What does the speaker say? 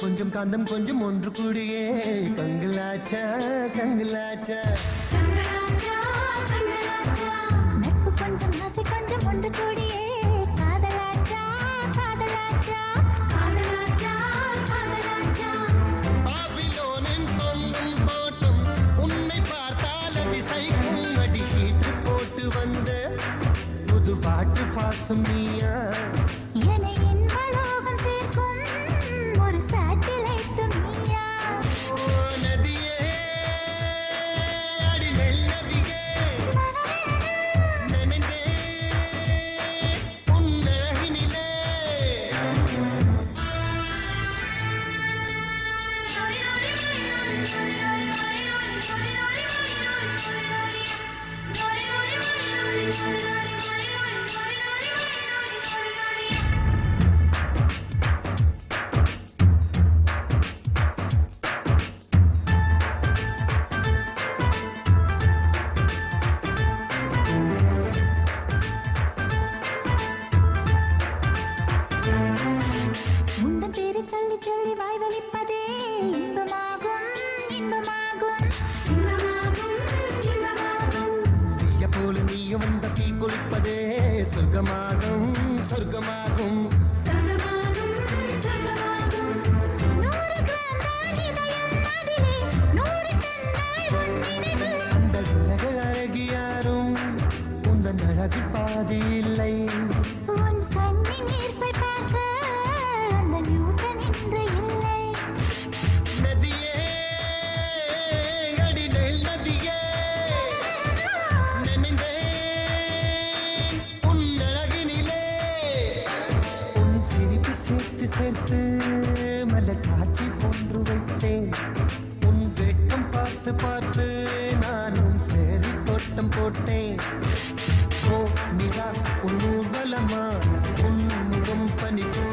கொஞ்சம் காந்தம் கொஞ்சம் ஒன்று கூடியே கங்கலாச்சா கங்கலாச்சா நட்பு கொஞ்சம் ஆசை கொஞ்சம் ஒன்று கூடியே காதலாச்சா காதலாச்சா காதலாச்சா காதலாச்சா பாபிலோனின் பொங்கும் தோட்டம் உன்னை பார்த்தால் அதிசைக்கும் அடி ஹீட்டு போட்டு வந்த புது பாட்டு பாசும் நீயா சொர்க்கமாகும் சொர்க்கமாகும் அந்த உலக அழகியாரும் உந்தன் அழகு பாதி இல்லை சேர்த்து மலர் காட்சி போன்று வைத்தேன் உன் வெட்கம் பார்த்து பார்த்து நானும் சேரி தோட்டம் போட்டேன் ஓ நிலா உன் ஊர்வலமா உன் முகம் பனிக்கு